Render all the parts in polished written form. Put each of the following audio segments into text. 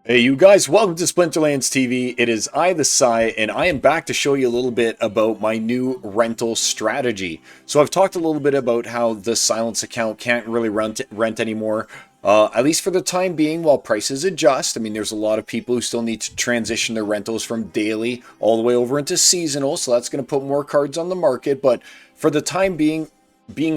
Hey, you guys, welcome to Splinterlands TV. It is I, the Psy, and I am back to show you a little bit about my new rental strategy. So I've talked a little bit about how the Silence account can't really rent anymore, at least for the time being, while prices adjust. I mean, there's a lot of people who still need to transition their rentals from daily all the way over into seasonal, so that's going to put more cards on the market. But for the time being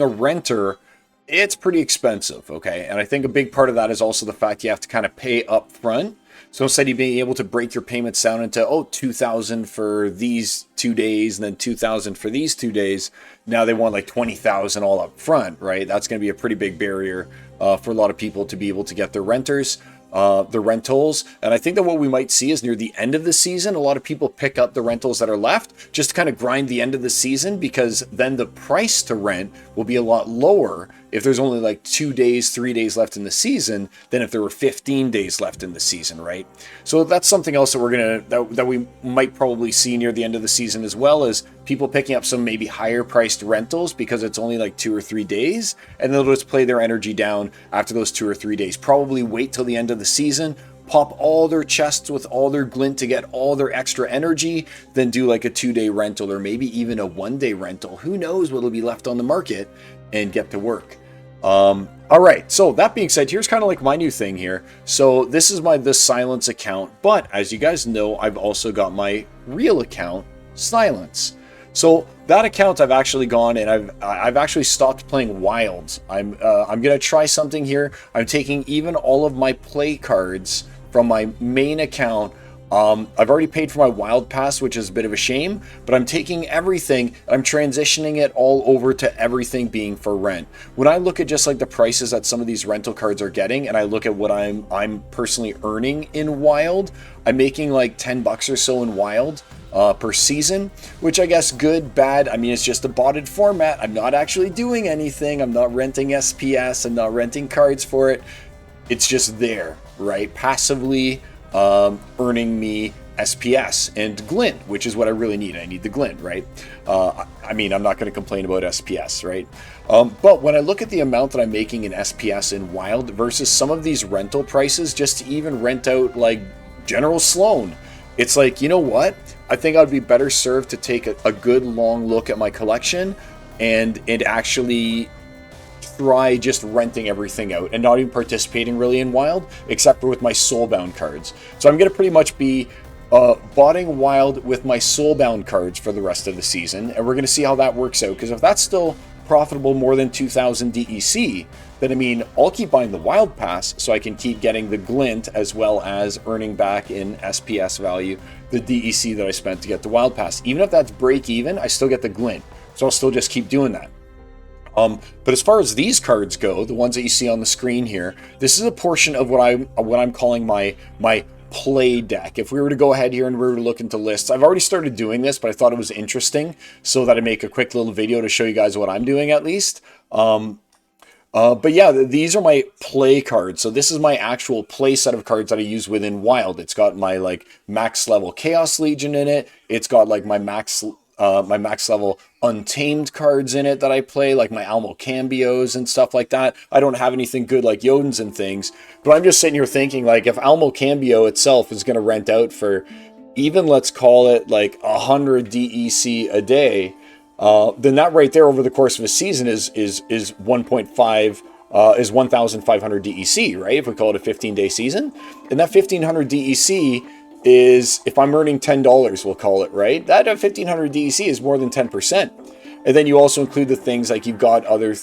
a renter, it's pretty expensive, okay? And I think a big part of that is also the fact you have to kind of pay up front. So instead of being able to break your payments down into, 2,000 for these 2 days and then 2,000 for these 2 days, now they want like 20,000 all up front, right? That's going to be a pretty big barrier for a lot of people to be able to get their rentals. And I think that what we might see is near the end of the season, a lot of people pick up the rentals that are left just to kind of grind the end of the season, because then the price to rent will be a lot lower if there's only like 2 days, 3 days left in the season than if there were 15 days left in the season, right? So that's something else that that we might probably see near the end of the season, as well as people picking up some maybe higher priced rentals because it's only like 2 or 3 days, and they'll just play their energy down after those 2 or 3 days. Probably wait till the end of the season, pop all their chests with all their glint to get all their extra energy, then do like a 2-day rental or maybe even a 1-day rental. Who knows what'll be left on the market, and get to work. All right, so that being said, here's kind of like my new thing here. So this is my The Silence account, but as you guys know, I've also got my real account, Silence. So that account, I've actually gone and I've actually stopped playing Wilds. I'm gonna try something here. I'm taking even all of my play cards from my main account. I've already paid for my Wild Pass, which is a bit of a shame, but I'm taking everything, I'm transitioning it all over to everything being for rent. When I look at just like the prices that some of these rental cards are getting, and I look at what I'm personally earning in Wild, I'm making like 10 bucks or so in Wild per season, which I guess good, bad. I mean, it's just a botted format. I'm not actually doing anything. I'm not renting SPS. I'm not renting cards for it. It's just there, right? Passively earning me SPS and glint, which is what I really need. I need the glint, right? I mean, I'm not going to complain about SPS, right? But when I look at the amount that I'm making in SPS in Wild versus some of these rental prices, just to even rent out like General Sloan, it's like, you know what? I think I'd be better served to take a good long look at my collection and actually try just renting everything out and not even participating really in Wild, except for with my Soulbound cards. So I'm going to pretty much be botting Wild with my Soulbound cards for the rest of the season, and we're going to see how that works out, because if that's still profitable more than 2,000 DEC, then I mean, I'll keep buying the Wild Pass so I can keep getting the glint as well as earning back in SPS value the DEC that I spent to get the Wild Pass. Even if that's break even, I still get the glint. So I'll still just keep doing that. But as far as these cards go, the ones that you see on the screen here, this is a portion of what I'm calling my play deck. If we were to go ahead here and we were to look into lists, I've already started doing this, but I thought it was interesting so that I make a quick little video to show you guys what I'm doing at least. But yeah, these are my play cards. So this is my actual play set of cards that I use within Wild. It's got my like max level Chaos Legion in it. It's got like my max level Untamed cards in it that I play, like my Almo Cambios and stuff like that. I don't have anything good like Jodens and things, but I'm just sitting here thinking, like, if Almo Cambio itself is going to rent out for even, let's call it like 100 DEC a day, then that right there over the course of a season is 1.5 is 1,500 DEC, right? If we call it a 15-day season, and that 1,500 DEC is, if I'm earning $10, we'll call it, right? That 1,500 DEC is more than 10%. And then you also include the things like you got other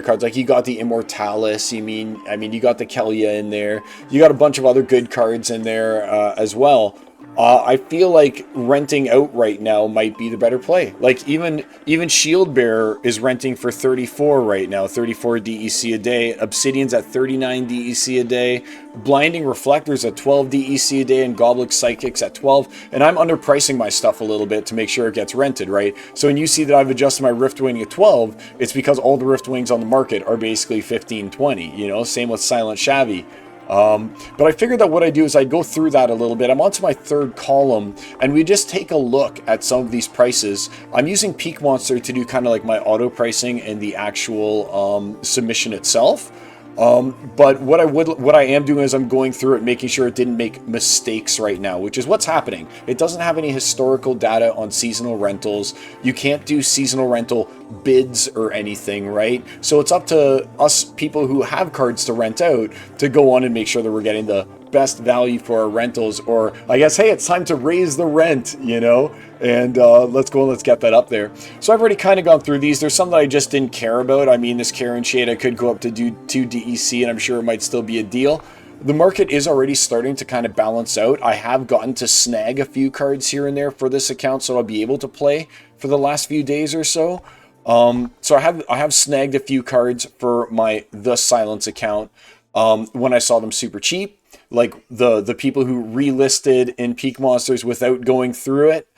cards, like you got the Immortalis. You got the Kelia in there. You got a bunch of other good cards in there as well. I feel like renting out right now might be the better play. Like even Shield Bearer is renting for 34 right now, 34 DEC a day. Obsidian's at 39 DEC a day. Blinding Reflectors at 12 DEC a day, and Goblik Psychics at 12. And I'm underpricing my stuff a little bit to make sure it gets rented, right? So when you see that I've adjusted my Riftwing at 12, it's because all the Riftwings on the market are basically 15, 20. You know, same with Silent Shavy. But I figured that what I do is I go through that a little bit. I'm onto my third column, and we just take a look at some of these prices. I'm using Peak Monster to do kind of like my auto pricing and the actual submission itself. But what I am doing is I'm going through it, making sure it didn't make mistakes right now, which is what's happening. It doesn't have any historical data on seasonal rentals. You can't do seasonal rental bids or anything, right? So it's up to us people who have cards to rent out to go on and make sure that we're getting the best value for our rentals, or I guess, hey, it's time to raise the rent, you know, and let's go and let's get that up there. So I've already kind of gone through these. There's some that I just didn't care about. I mean, this Karen shade, I could go up to do 2 DEC, and I'm sure it might still be a deal. The market is already starting to kind of balance out. I have gotten to snag a few cards here and there for this account, so I'll be able to play for the last few days or so. So I have snagged a few cards for my The Silence account when I saw them super cheap. Like the people who relisted in Peak Monsters without going through it.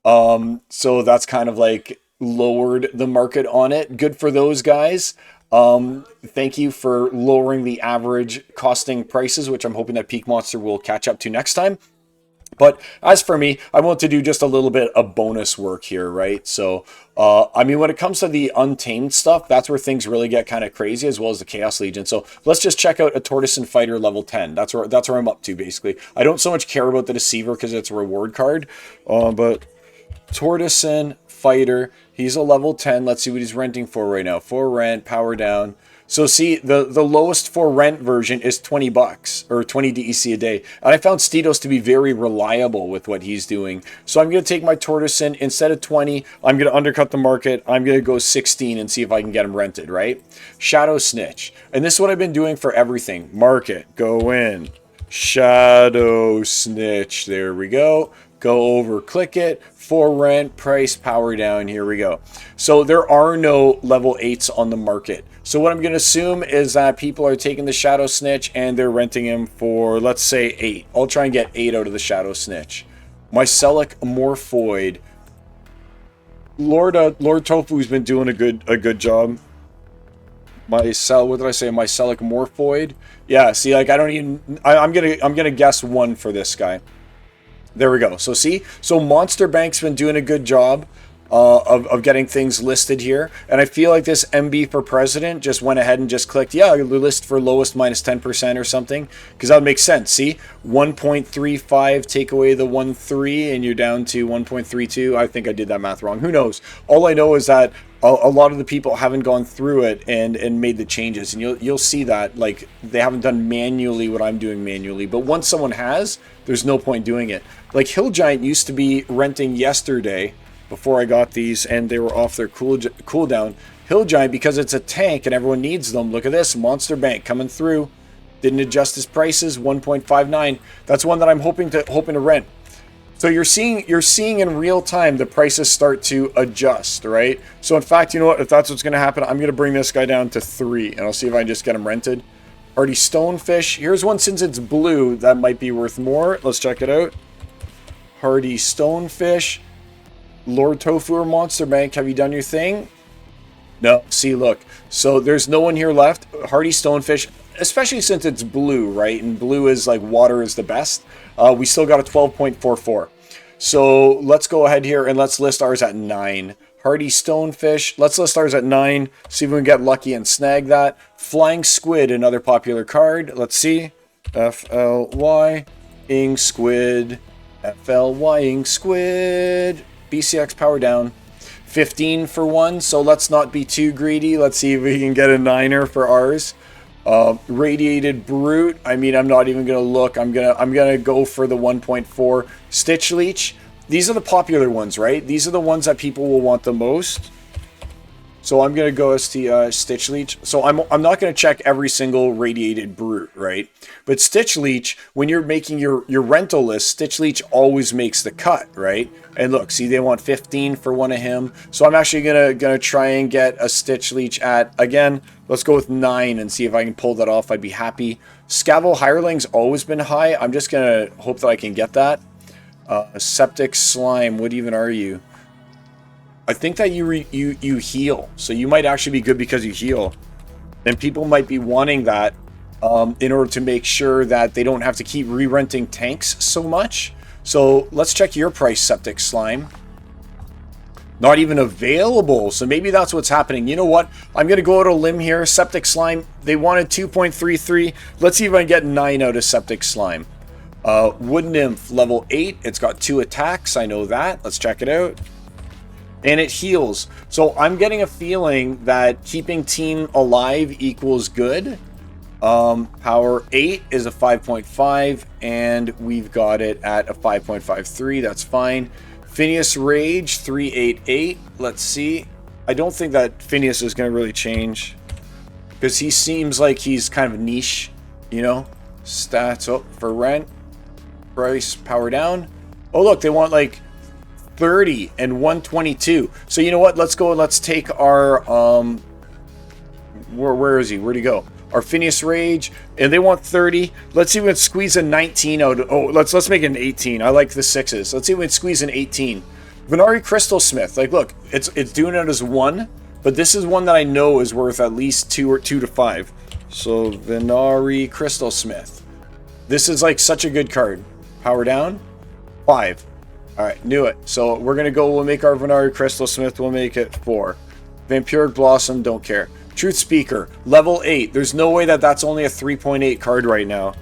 So that's kind of like lowered the market on it. Good for those guys. Thank you for lowering the average costing prices, which I'm hoping that Peak Monster will catch up to next time. But as for me, I want to do just a little bit of bonus work here, right? So, I mean, when it comes to the Untamed stuff, that's where things really get kind of crazy, as well as the Chaos Legion. So let's just check out a Tortoisen Fighter level 10. That's where I'm up to, basically. I don't so much care about the Deceiver because it's a reward card, but Tortoisen Fighter, he's a level 10. Let's see what he's renting for right now. For rent, power down. So see, the lowest for rent version is 20 bucks or 20 DEC a day. And I found Stedos to be very reliable with what he's doing. So I'm going to take my Tortoisen. Instead of 20, I'm going to undercut the market. I'm going to go 16 and see if I can get him rented, right? Shadow Snitch. And this is what I've been doing for everything. Market, go in. Shadow Snitch. There we go. Go over, click it. For rent, price, power down. Here we go. So there are no level 8s on the market. So what I'm going to assume is that people are taking the Shadow Snitch and they're renting him for, let's say, 8. I'll try and get 8 out of the Shadow Snitch. Mycelic Morphoid. Lord Tofu's been doing a good job. What did I say? Mycelic Morphoid. Yeah, see, like I don't even. I'm gonna guess 1 for this guy. There we go. So see, so Monster Bank's been doing a good job of getting things listed here, and I feel like this MB for President just went ahead and just clicked, yeah, list for lowest minus 10% or something, because that would make sense. See, 1.35, take away the 1.3, and you're down to 1.32. I think I did that math wrong. Who knows? All I know is that a lot of the people haven't gone through it and made the changes, and you'll see that like they haven't done manually what I'm doing manually. But once someone has, there's no point doing it. Like Hill Giant used to be renting yesterday before I got these, and they were off their cooldown. Hill Giant, because it's a tank and everyone needs them. Look at this, Monster Bank coming through. Didn't adjust his prices, 1.59. That's one that I'm hoping to rent. So you're seeing in real time the prices start to adjust, right? So in fact, you know what? If that's what's going to happen, I'm going to bring this guy down to 3, and I'll see if I can just get him rented. Hardy Stonefish. Here's one, since it's blue, that might be worth more. Let's check it out. Hardy Stonefish. Lord Tofu or Monster Bank, have you done your thing? No. See, look. So there's no one here left. Hardy Stonefish, especially since it's blue, right? And blue is like water is the best. We still got a 12.44. So let's go ahead here and let's list ours at 9. Hardy Stonefish. Let's list ours at 9. See if we can get lucky and snag that. Flying Squid, another popular card. Let's see. FLY-ing Squid. FLY-ing Squid. BCX power down. 15 for 1. So let's not be too greedy. Let's see if we can get a 9er for ours. Radiated Brute. I mean, I'm not even gonna look. I'm gonna go for the 1.4. Stitch Leech. These are the popular ones, right? These are the ones that people will want the most. So I'm gonna go as the Stitch Leech. So I'm not gonna check every single Radiated Brute, right? But Stitch Leech, when you're making your rental list, Stitch Leech always makes the cut, right? And look, see, they want 15 for one of him. So I'm actually gonna try and get a Stitch Leech at, again, let's go with 9 and see if I can pull that off. I'd be happy. Scavel Hireling's always been high. I'm just gonna hope that I can get that. Septic Slime, what even are you? I think that you heal, so you might actually be good because you heal, and people might be wanting that in order to make sure that they don't have to keep re-renting tanks so much. So let's check your price, Septic Slime. Not even available. So maybe that's what's happening. You know what? I'm going to go out on a limb here. Septic Slime, they wanted 2.33. Let's see if I can get 9 out of Septic Slime. Wood Nymph, level 8. It's got 2 attacks. I know that. Let's check it out. And it heals. So I'm getting a feeling that keeping team alive equals good. Power 8 is a 5.5, and we've got it at a 5.53. That's fine. Phineas Rage, 388. Let's see. I don't think that Phineas is going to really change, because he seems like he's kind of niche, you know. Stats up for rent. Price, power down. Oh, look, they want like 30 and 122. So you know what? Let's go and let's take our where is he? Where'd he go? Our Phineas Rage, and they want 30. Let's see if we can squeeze a 19 out. Oh, let's make it an 18. I like the 6s. Let's see if we can squeeze an 18. Venari Crystal Smith. Like, look, it's doing it as 1, but this is one that I know is worth at least 2 or 2 to 5. So Venari Crystal Smith. This is like such a good card. Power down, 5. All right, knew it. So we're gonna go. We'll make our Venari Crystal Smith. We'll make it 4. Vampiric Blossom. Don't care. Truth Speaker, level 8. There's no way that that's only a 3.8 card right now.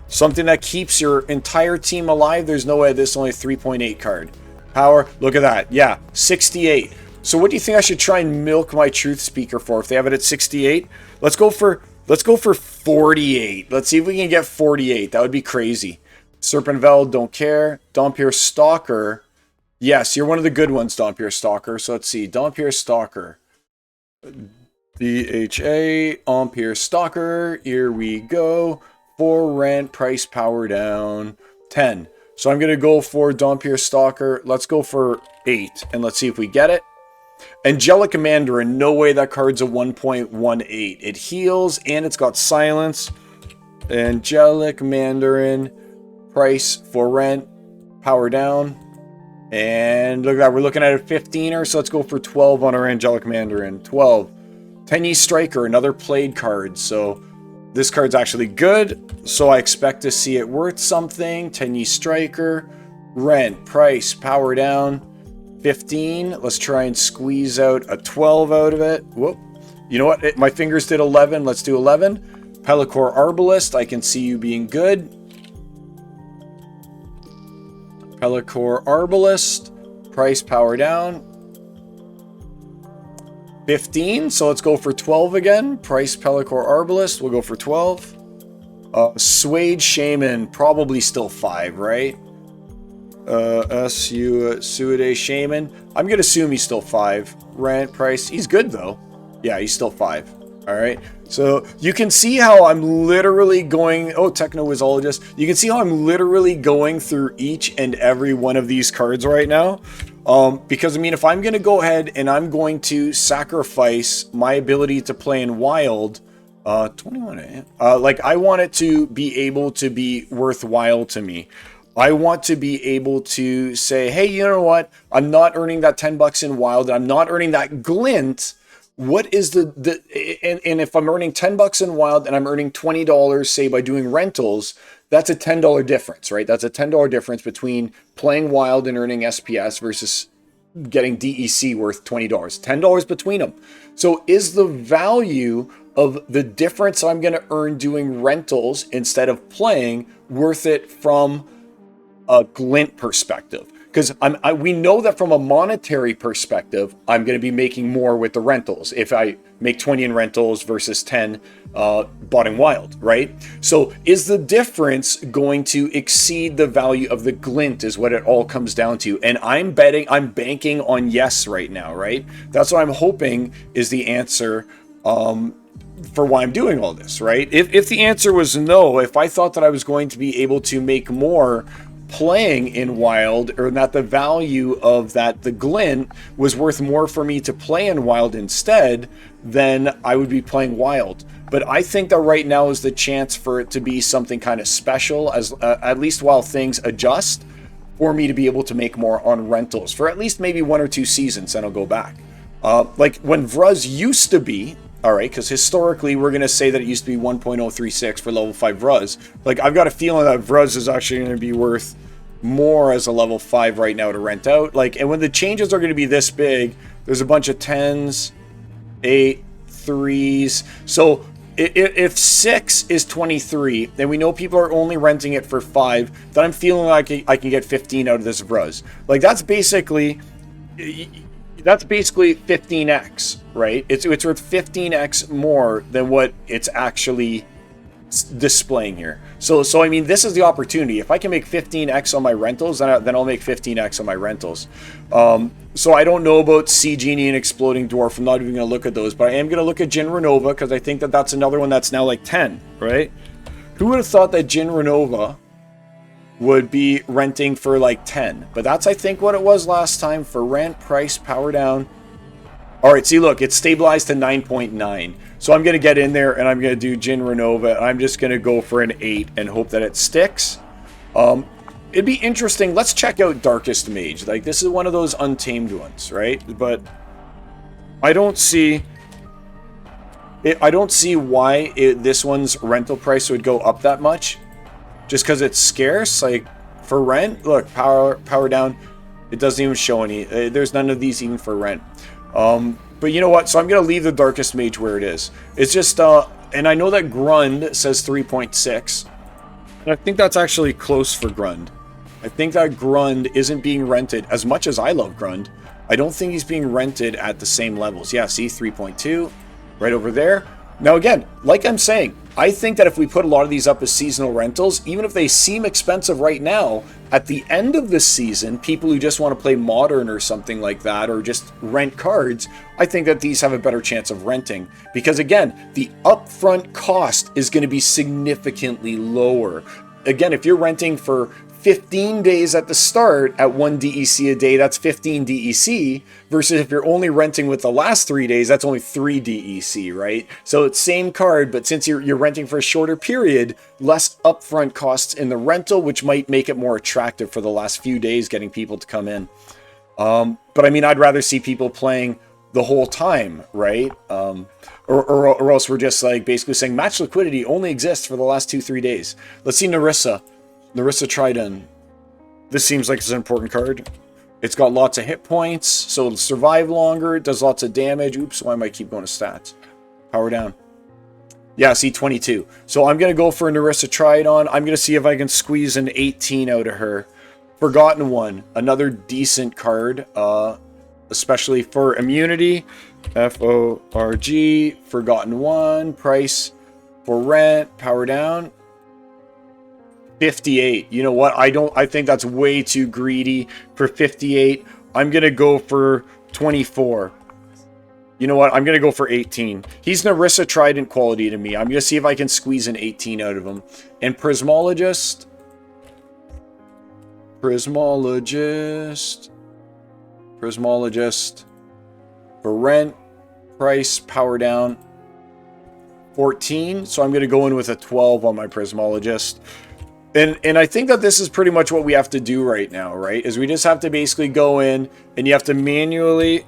Something that keeps your entire team alive. There's no way this is only a 3.8 card. Power, look at that. Yeah, 68. So what do you think I should try and milk my Truth Speaker for if they have it at 68? Let's go for 48. Let's see if we can get 48. That would be crazy. Serpent Veil, don't care. Dompier Stalker. Yes, you're one of the good ones, Dompier Stalker. So let's see. Dompier Stalker. DHA, Ampere Stalker, here we go. 4 rent, price, power down, 10. So I'm going to go for Dompier Stalker. Let's go for 8, and let's see if we get it. Angelic Mandarin, no way that card's a 1.18. It heals, and it's got silence. Angelic Mandarin, price, for rent, power down. And look at that, we're looking at a 15er, so let's go for 12 on our Angelic Mandarin. 12. Tenyi Striker, another played card, so this card's actually good, so I expect to see it worth something. Tenyi Striker, rent, price, power down, 15. Let's try and squeeze out a 12 out of it. Whoop. You know what? My fingers did 11. Let's do 11. Pellicor Arbalist, I can see you being good. Pellicor Arbalist, price, power down. 15, so let's go for 12 again. Price Pellicor Arbalist, we'll go for 12. Suede Shaman, probably still 5, right? Suede Shaman, I'm gonna assume he's still 5. Rent, price, he's good though. Yeah, he's still 5. Alright, so you can see how I'm literally going... Oh, Techno-Wizologist. You can see how I'm literally going through each and every one of these cards right now. Because, I mean, if I'm going to go ahead and I'm going to sacrifice my ability to play in Wild... 21, like, I want it to be able to be worthwhile to me. I want to be able to say, hey, you know what? I'm not earning that 10 bucks in Wild, and I'm not earning that glint... What is and if I'm earning 10 bucks in Wild and I'm earning $20, say by doing rentals, that's a $10 difference, right? That's a $10 difference between playing Wild and earning SPS versus getting DEC worth $20. $10 between them. So is the value of the difference I'm going to earn doing rentals instead of playing worth it from a glint perspective? Because we know that from a monetary perspective, I'm going to be making more with the rentals if I make 20 in rentals versus 10 bought in Wild, right? So is the difference going to exceed the value of the glint is what it all comes down to. And I'm banking on yes right now, right? That's what I'm hoping is the answer for why I'm doing all this, right? If the answer was no, if I thought that I was going to be able to make more playing in Wild, or that the value of the glint was worth more for me to play in Wild instead, then I would be playing Wild. But I think that right now is the chance for it to be something kind of special, as at least while things adjust, for me to be able to make more on rentals for at least maybe 1 or 2 seasons, then I'll go back. Like when Vruz used to be, all right, because historically we're going to say that it used to be 1.036 for level 5 Vruz. Like, I've got a feeling that Vruz is actually going to be worth more as a level 5 right now to rent out. Like, and when the changes are going to be this big, there's a bunch of 10s, 8, 3s. So if 6 is 23, then we know people are only renting it for 5, then I'm feeling like I can get 15 out of this Vruz. Like, that's basically 15x, right? It's worth 15x more than what it's actually displaying here. So I mean, this is the opportunity. If I can make 15x on my rentals, then I'll make 15x on my rentals. So I don't know about Sea Genie and Exploding Dwarf. I'm not even going to look at those, but I am going to look at Jin Renova because I think that that's another one that's now like 10, right? Who would have thought that Jin Renova would be renting for like 10? But that's, I think, what it was last time for rent, price, power down. All right, see, look, it's stabilized to 9.9. So I'm going to get in there and I'm going to do Jin Renova. And I'm just going to go for an 8 and hope that it sticks. It'd be interesting. Let's check out Darkest Mage. Like, this is one of those untamed ones, right? But I don't see why this one's rental price would go up that much. Just because it's scarce. Like, for rent, look, power down. It doesn't even show any. There's none of these even for rent. But you know what? So I'm going to leave the Darkest Mage where it is. It's just, and I know that Grund says 3.6. And I think that's actually close for Grund. I think that Grund isn't being rented as much as I love Grund. I don't think he's being rented at the same levels. Yeah, see, 3.2 right over there. Now, again, like I'm saying, I think that if we put a lot of these up as seasonal rentals, even if they seem expensive right now, at the end of the season, people who just want to play Modern or something like that, or just rent cards, I think that these have a better chance of renting. Because again, the upfront cost is going to be significantly lower. Again, if you're renting for 15 days at the start at 1 DEC a day, that's 15 DEC, versus if you're only renting with the last 3 days, that's only 3 DEC, right? So it's same card, but since you're renting for a shorter period, less upfront costs in the rental, which might make it more attractive for the last few days getting people to come in. But I mean, I'd rather see people playing the whole time, right? Or else we're just like basically saying match liquidity only exists for the last 2-3 days. Let's see Narissa Trident. This seems like it's an important card. It's got lots of hit points, so it'll survive longer. It does lots of damage. Oops, why am I keep going to stats? Power down. Yeah, see, 22. So I'm going to go for Narissa Trident. I'm going to see if I can squeeze an 18 out of her. Forgotten One, another decent card, especially for immunity. FORG, Forgotten One, price for rent, power down. 58. You know what? I think that's way too greedy for 58. I'm going to go for 24. You know what? I'm going to go for 18. He's Narissa Trident quality to me. I'm going to see if I can squeeze an 18 out of him. And Prismologist for rent, price, power down, 14. So I'm going to go in with a 12 on my Prismologist. And I think that this is pretty much what we have to do right now, right? Is we just have to basically go in and you have to manually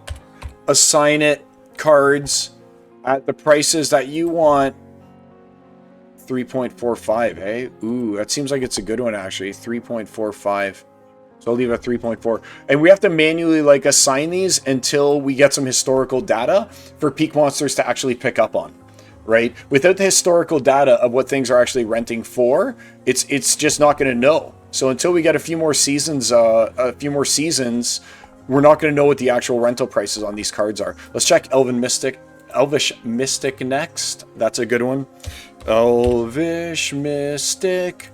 assign it cards at the prices that you want. 3.45, hey? Ooh, that seems like it's a good one, actually. 3.45. So I'll leave it at 3.4. And we have to manually, like, assign these until we get some historical data for Peak Monsters to actually pick up on. Right? Without the historical data of what things are actually renting for, it's just not going to know. So until we get a few more seasons, we're not going to know what the actual rental prices on these cards are. Let's check Elvish Mystic next. That's a good one. Elvish Mystic,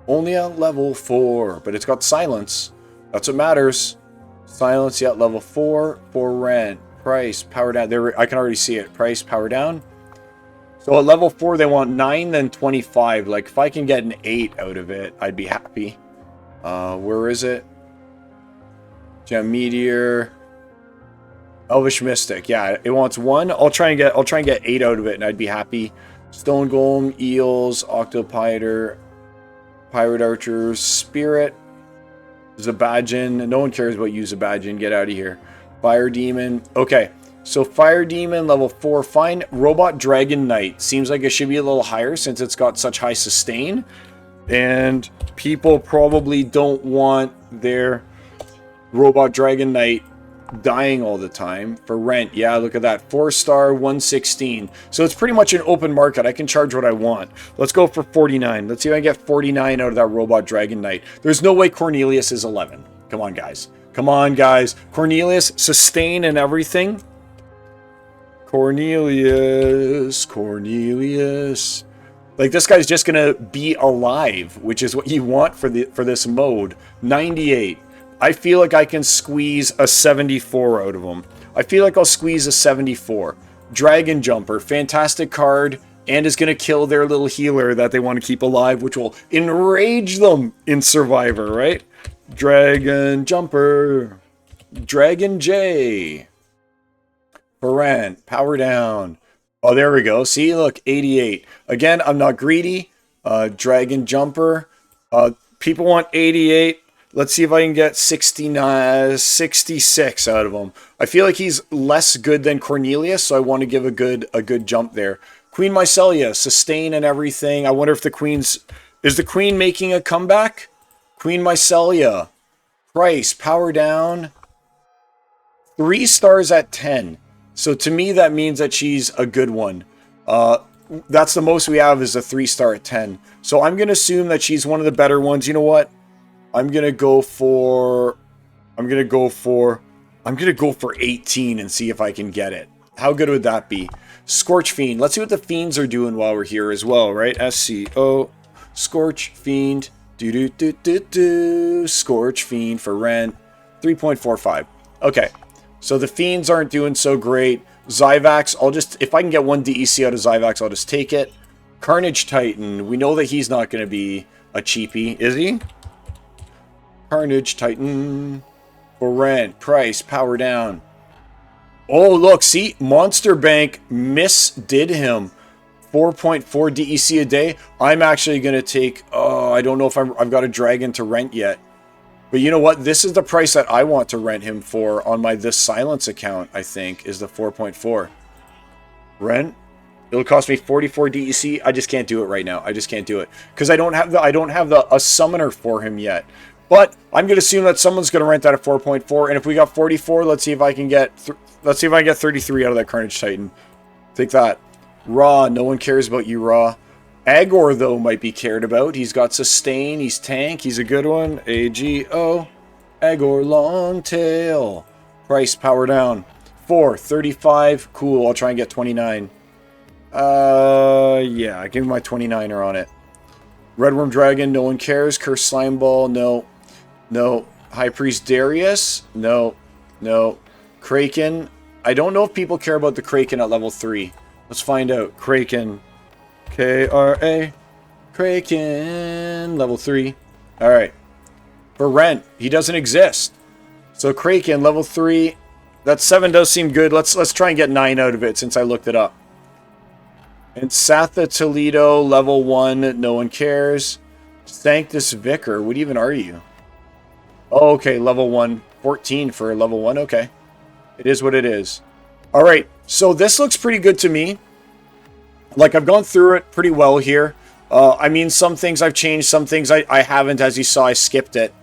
only at level 4, but it's got silence. That's what matters. Silence, yeah, level 4 for rent. Price, power down. There, I can already see it. Price, power down. So at level 4, they want 9, then 25. Like, if I can get an 8 out of it, I'd be happy. Where is it? Gem Meteor. Elvish Mystic. Yeah, it wants 1. I'll try and get 8 out of it, and I'd be happy. Stone Golem, Eels, Octopiter, Pirate Archers, Spirit, Zabadjin. No one cares about you, Zabadjin. Get out of here. Fire Demon. Okay. So Fire Demon, level 4, fine. Robot Dragon Knight. Seems like it should be a little higher since it's got such high sustain. And people probably don't want their Robot Dragon Knight dying all the time for rent. Yeah, look at that. 4-star, 116. So it's pretty much an open market. I can charge what I want. Let's go for 49. Let's see if I can get 49 out of that Robot Dragon Knight. There's no way Cornelius is 11. Come on, guys. Come on, guys. Cornelius, sustain and everything. Cornelius. Like, this guy's just gonna be alive, which is what you want for this mode. 98. I feel like I can squeeze a 74 out of him. I feel like I'll squeeze a 74. Dragon Jumper, fantastic card, and is gonna kill their little healer that they want to keep alive, which will enrage them in Survivor, right? Dragon Jumper. Dragon J. For rent. Power down. Oh, there we go. See, look, 88. Again, I'm not greedy. Dragon Jumper. People want 88. Let's see if I can get 69, 66 out of him. I feel like he's less good than Cornelius, so I want to give a good jump there. Queen Mycelia, sustain and everything. I wonder if the Queen's... Is the Queen making a comeback? Queen Mycelia. Price, power down. 3 stars at 10. So to me, that means that she's a good one. That's the most we have is a 3-star at 10. So I'm going to assume that she's one of the better ones. You know what? I'm going to go for 18 and see if I can get it. How good would that be? Scorch Fiend. Let's see what the Fiends are doing while we're here as well, right? SCO. Scorch Fiend. Scorch Fiend for rent. 3.45. Okay. So the Fiends aren't doing so great. Zyvax, if I can get one DEC out of Zyvax, I'll just take it. Carnage Titan, we know that he's not going to be a cheapie, is he? Carnage Titan, for rent, price, power down. Oh, look, see, Monster Bank misdid him. 4.4 DEC a day. I'm actually going to take, I don't know if I've got a dragon to rent yet. But you know what? This is the price that I want to rent him for on my This Silence account, I think, is the 4.4. Rent? It'll cost me 44 DEC. I just can't do it right now. I just can't do it. Because I don't have a summoner for him yet. But I'm going to assume that someone's going to rent that at 4.4. And if we got 44, let's see if I can get 33 out of that Carnage Titan. Take that. Raw. No one cares about you, Raw. Agor, though, might be cared about. He's got sustain. He's tank. He's a good one. AGO. Agor Longtail. Price, power down. 4.35. Cool. I'll try and get 29. Yeah. Give me my 29er on it. Redworm Dragon. No one cares. Curse Slime Ball. No. No. High Priest Darius. No. No. Kraken. I don't know if people care about the Kraken at level 3. Let's find out. Kraken. K-R-A. Kraken. Level 3. Alright. For rent. He doesn't exist. So Kraken, level 3. That 7 does seem good. Let's try and get 9 out of it since I looked it up. And Satha Toledo, level 1. No one cares. Sanctus Vicar. What even are you? Oh, okay, level 1. 14 for level 1. Okay. It is what it is. Alright. So this looks pretty good to me. Like, I've gone through it pretty well here. I mean, some things I've changed, some things I haven't. As you saw, I skipped it.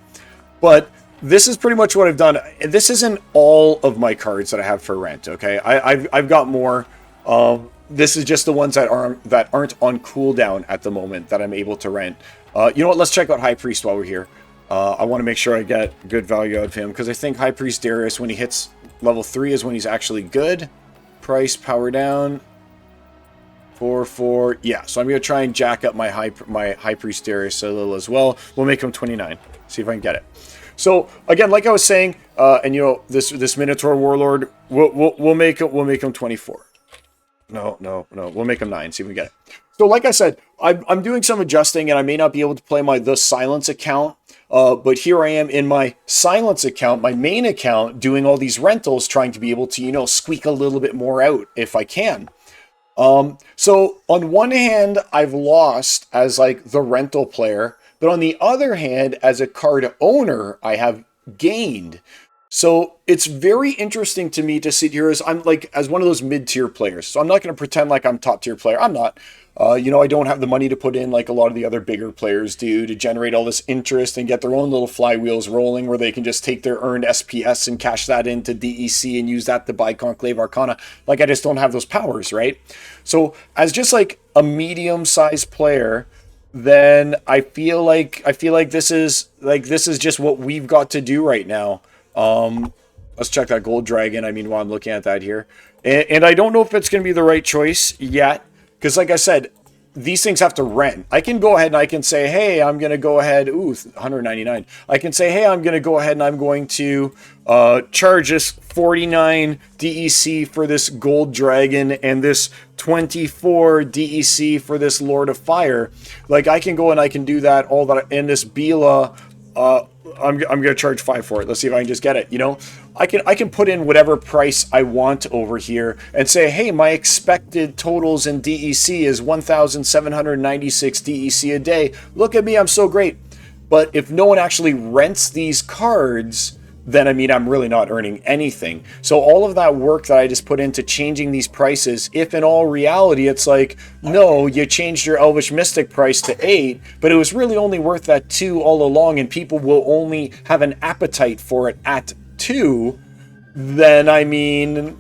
But this is pretty much what I've done. This isn't all of my cards that I have for rent, okay? I've got more. This is just the ones that aren't on cooldown at the moment that I'm able to rent. You know what? Let's check out High Priest while we're here. I want to make sure I get good value out of him, because I think High Priest Darius, when he hits level 3, is when he's actually good. Price, power down. 4. Yeah, so I'm going to try and jack up my High Priest Darius a little as well. We'll make him 29. See if I can get it. So, again, like I was saying, and you know, this Minotaur Warlord, we'll make him 24. No. We'll make him 9. See if we get it. So, like I said, I'm doing some adjusting, and I may not be able to play my The Silence account. But here I am in my Silence account, my main account, doing all these rentals, trying to be able to, you know, squeak a little bit more out if I can. So on one hand, I've lost as like the rental player, but on the other hand, as a card owner, I have gained. So it's very interesting to me to sit here as I'm like as one of those mid-tier players. So I'm not going to pretend like I'm top-tier player. I'm not. I don't have the money to put in like a lot of the other bigger players do to generate all this interest and get their own little flywheels rolling where they can just take their earned SPS and cash that into DEC and use that to buy Conclave Arcana. Like I just don't have those powers, right? So as just like a medium-sized player, then I feel like this is just what we've got to do right now. Let's check that gold dragon. I mean, while I'm looking at that here, and I don't know if it's going to be the right choice yet, because like I said, these things have to rent. I can go ahead and I can say, hey, I'm going to go ahead. Ooh, 199. I can say, hey, I'm going to go ahead and I'm going to charge this 49 DEC for this gold dragon and this 24 DEC for this Lord of Fire. Like I can go and I can do that all that. And this Bila, I'm gonna charge 5 for it. Let's see if I can just get it. I can put in whatever price I want over here and say, hey, my expected totals in DEC is 1,796 DEC a day. Look at me, I'm so great. But if no one actually rents these cards, then I mean I'm really not earning anything. So all of that work that I just put into changing these prices, if in all reality it's like, no, you changed your Elvish Mystic price to 8, but it was really only worth that 2 all along, and people will only have an appetite for it at 2, then I mean,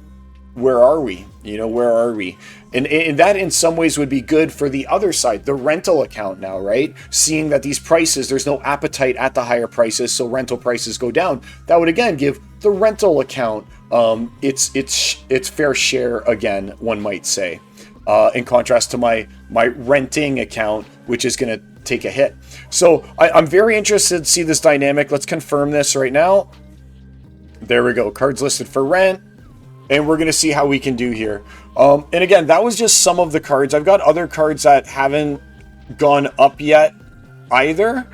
where are we? Where are we? And that in some ways would be good for the other side, the rental account now, right? Seeing that these prices, there's no appetite at the higher prices, so rental prices go down. That would again give the rental account its fair share again, one might say, in contrast to my renting account, which is going to take a hit. So I'm very interested to see this dynamic. Let's confirm this right now. There we go. Cards listed for rent. And we're going to see how we can do here. And again, that was just some of the cards. I've got other cards that haven't gone up yet either.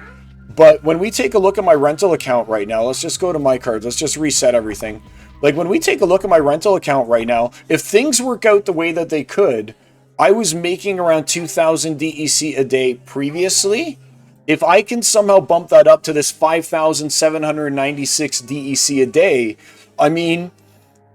But when we take a look at my rental account right now, let's just go to my cards. Let's just reset everything. Like when we take a look at my rental account right now, if things work out the way that they could, I was making around 2,000 DEC a day previously. If I can somehow bump that up to this 5,796 DEC a day, I mean,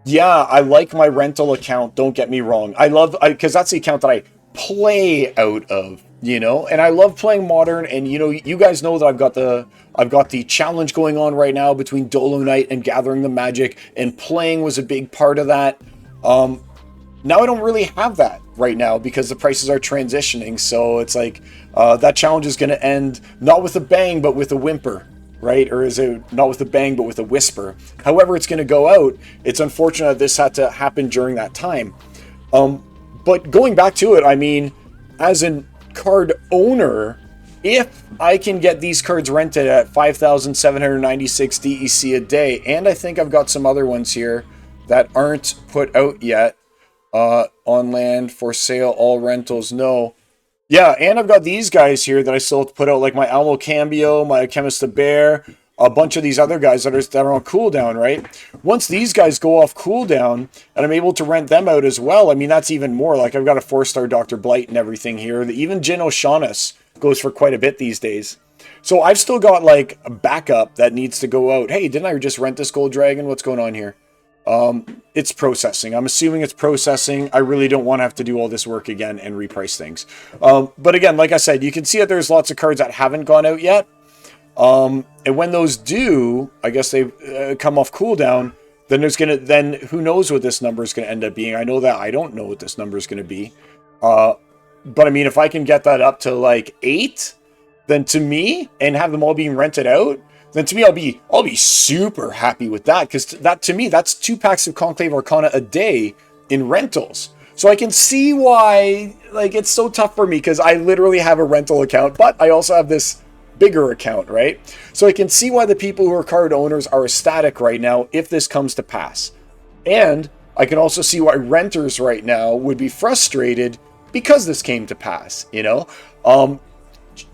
yeah, I like my rental account. Don't get me wrong. Because that's the account that I play out of, and I love playing modern. And you guys know that I've got the challenge going on right now between Dolo Knight and Gathering the Magic, and playing was a big part of that. Now I don't really have that right now because the prices are transitioning. So it's like that challenge is going to end not with a bang, but with a whimper. Right? Or is it not with a bang, but with a whisper? However it's going to go out, it's unfortunate that this had to happen during that time. But going back to it, I mean, as a card owner, if I can get these cards rented at 5,796 DEC a day, and I think I've got some other ones here that aren't put out yet, on land, for sale, all rentals, no. Yeah, and I've got these guys here that I still have to put out, like my Almo Cambio, my Chemist the Bear, a bunch of these other guys that are on cooldown, right? Once these guys go off cooldown, and I'm able to rent them out as well, I mean, that's even more. Like, I've got a 4-star Dr. Blight and everything here. Even Jin O'Shaughnessy goes for quite a bit these days. So I've still got, like, a backup that needs to go out. Hey, didn't I just rent this Gold Dragon? What's going on here? It's processing. I'm assuming it's processing. I really don't want to have to do all this work again and reprice things. But again, like I said, you can see that there's lots of cards that haven't gone out yet. And when those do, I guess they come off cooldown, then who knows what this number is going to end up being. I know that I don't know what this number is going to be. But I mean, if I can get that up to like 8, then to me, and have them all being rented out, then to me, I'll be super happy with that, because that to me, that's 2 packs of Conclave Arcana a day in rentals. So I can see why, like, it's so tough for me, because I literally have a rental account, but I also have this bigger account, right? So I can see why the people who are card owners are ecstatic right now if this comes to pass. And I can also see why renters right now would be frustrated because this came to pass,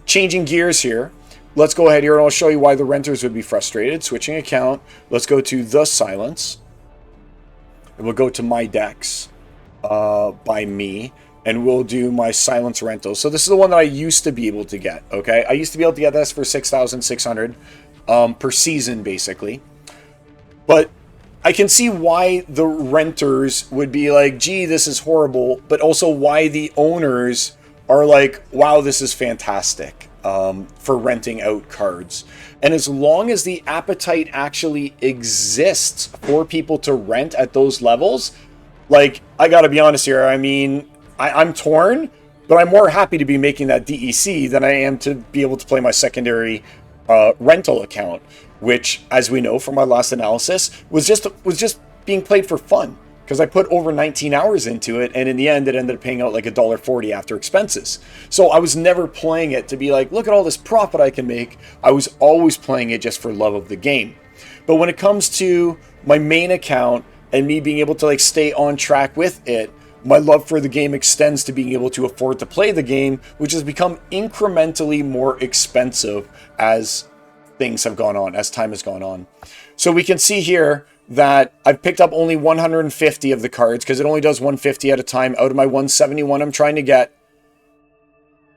Changing gears here. Let's go ahead here and I'll show you why the renters would be frustrated. Switching account. Let's go to The Silence. And we'll go to My Decks by me. And we'll do my Silence rental. So this is the one that I used to be able to get, okay? I used to be able to get this for 6,600 per season, basically. But I can see why the renters would be like, gee, this is horrible, but also why the owners are like, wow, this is fantastic, for renting out cards. And as long as the appetite actually exists for people to rent at those levels, like, I gotta be honest here, I mean, I'm torn, but I'm more happy to be making that DEC than I am to be able to play my secondary rental account, which, as we know from our last analysis, was just being played for fun, because I put over 19 hours into it, and in the end, it ended up paying out like $1.40 after expenses. So I was never playing it to be like, look at all this profit I can make. I was always playing it just for love of the game. But when it comes to my main account and me being able to like stay on track with it, my love for the game extends to being able to afford to play the game, which has become incrementally more expensive as things have gone on, as time has gone on. So we can see here that I've picked up only 150 of the cards, because it only does 150 at a time out of my 171 I'm trying to get.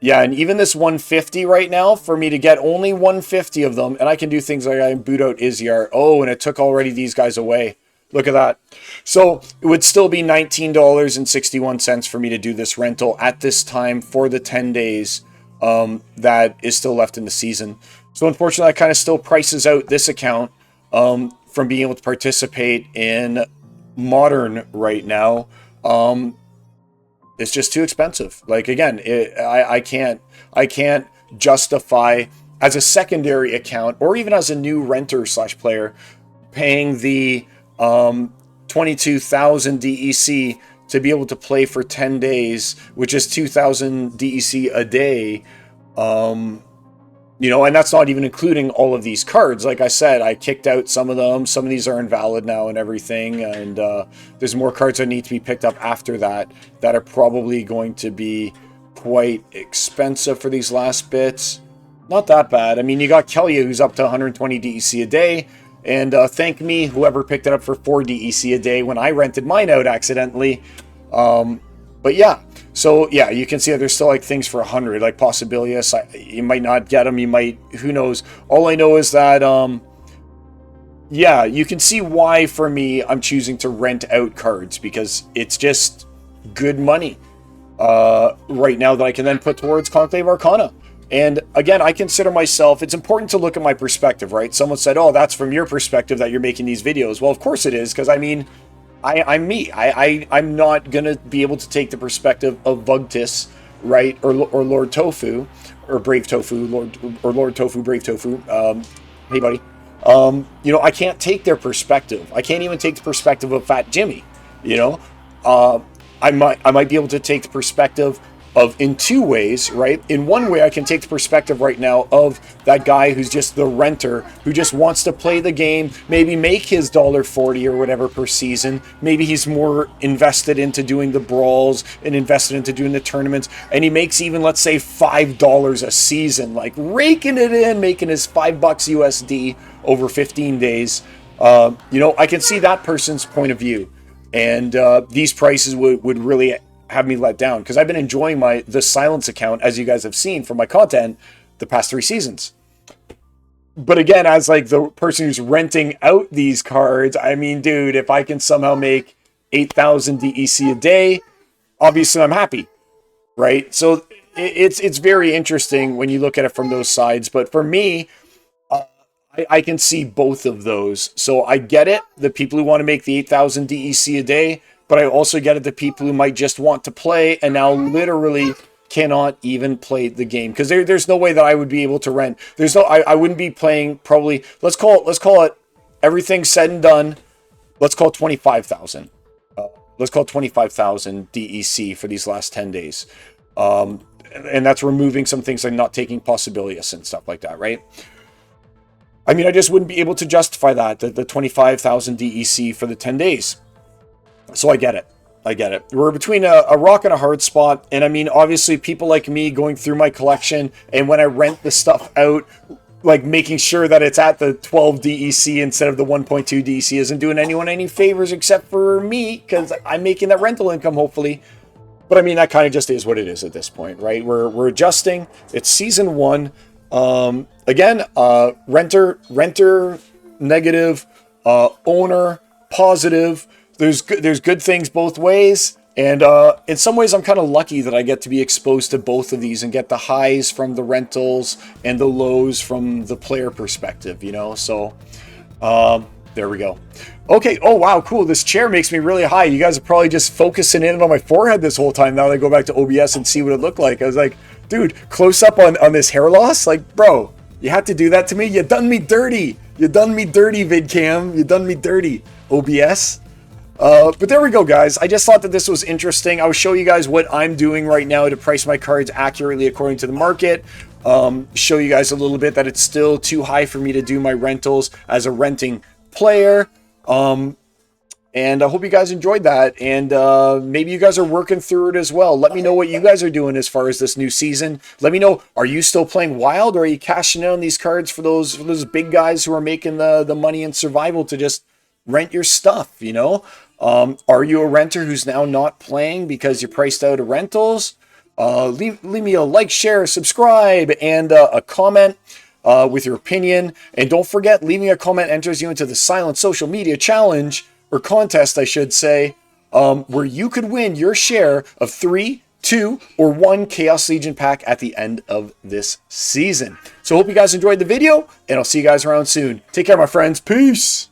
Yeah, and even this 150 right now, for me to get only 150 of them, and I can do things like I can boot out Izyar. Oh, and it took already these guys away. Look at that. So it would still be $19.61 for me to do this rental at this time for the 10 days that is still left in the season. So unfortunately, that kind of still prices out this account from being able to participate in Modern right now. It's just too expensive. Like, again, I can't justify as a secondary account, or even as a new renter / player, paying the 22,000 DEC to be able to play for 10 days, which is 2,000 DEC a day. You know, and that's not even including all of these cards. Like I said, I kicked out some of them. Some of these are invalid now and everything. And there's more cards that need to be picked up after that are probably going to be quite expensive for these last bits. Not that bad. I mean, you got Kelia, who's up to 120 DEC a day. And thank me, whoever picked it up for 4 DEC a day when I rented mine out accidentally. But yeah, so yeah, you can see that there's still like things for 100, like Possibilius. You might not get them, you might, who knows. All I know is that, yeah, you can see why for me I'm choosing to rent out cards, because it's just good money right now that I can then put towards Conclave Arcana. And again, I consider myself, it's important to look at my perspective, right? Someone said, oh, that's from your perspective that you're making these videos. Well, of course it is, because I mean, I'm me. I'm not going to be able to take the perspective of Vugtis, right? Or Lord Tofu, or Brave Tofu, Lord Tofu, Brave Tofu. Hey, buddy. You know, I can't take their perspective. I can't even take the perspective of Fat Jimmy, you know? I might be able to take the perspective of in two ways, right? In one way, I can take the perspective right now of that guy who's just the renter, who just wants to play the game, maybe make his $1.40 or whatever per season. Maybe he's more invested into doing the brawls and invested into doing the tournaments, and he makes even, let's say, $5 a season, like raking it in, making his $5 USD over 15 days. You know, I can see that person's point of view, and these prices would really have me let down, because I've been enjoying the Silence account, as you guys have seen from my content, the past 3 seasons. But again, as like the person who's renting out these cards, I mean, dude, if I can somehow make 8,000 DEC a day, obviously I'm happy, right? So it's very interesting when you look at it from those sides. But for me, I can see both of those. So I get it, the people who want to make the 8,000 DEC a day, but I also get it, the people who might just want to play and now literally cannot even play the game, because there's no way that I would be able to rent. There's no, I wouldn't be playing probably. Let's call it everything said and done. Let's call it 25,000. Let's call it 25,000 DEC for these last 10 days, and that's removing some things like not taking Possibilius and stuff like that, right? I mean, I just wouldn't be able to justify that, the 25,000 DEC for the 10 days. So I get it. I get it. We're between a rock and a hard spot. And I mean, obviously, people like me going through my collection, and when I rent the stuff out, like making sure that it's at the 12 DEC instead of the 1.2 DEC isn't doing anyone any favors except for me, because I'm making that rental income, hopefully. But I mean, that kind of just is what it is at this point, right? We're adjusting. It's season 1. Again, renter negative. owner, positive. There's good things both ways. And in some ways, I'm kind of lucky that I get to be exposed to both of these and get the highs from the rentals and the lows from the player perspective, you know? So there we go. Okay. Oh, wow. Cool. This chair makes me really high. You guys are probably just focusing in on my forehead this whole time. Now that I go back to OBS and see what it looked like. I was like, dude, close up on this hair loss. Like, bro, you had to do that to me. You done me dirty. You done me dirty, VidCam. You done me dirty, OBS. But there we go, guys. I just thought that this was interesting. I will show you guys what I'm doing right now to price my cards accurately according to the market. Show you guys a little bit that it's still too high for me to do my rentals as a renting player. And I hope you guys enjoyed that. And maybe you guys are working through it as well. Let me know what you guys are doing as far as this new season. Let me know, are you still playing Wild, or are you cashing in on these cards for those big guys who are making the money in survival to just rent your stuff, you know? Are you a renter who's now not playing because you're priced out of rentals? Leave me a like, share, subscribe, and a comment with your opinion. And don't forget, leaving a comment enters you into the Silent Social Media Challenge, or contest, I should say, where you could win your share of 3, 2, or 1 Chaos Legion pack at the end of this season. So hope you guys enjoyed the video, and I'll see you guys around soon. Take care, my friends. Peace!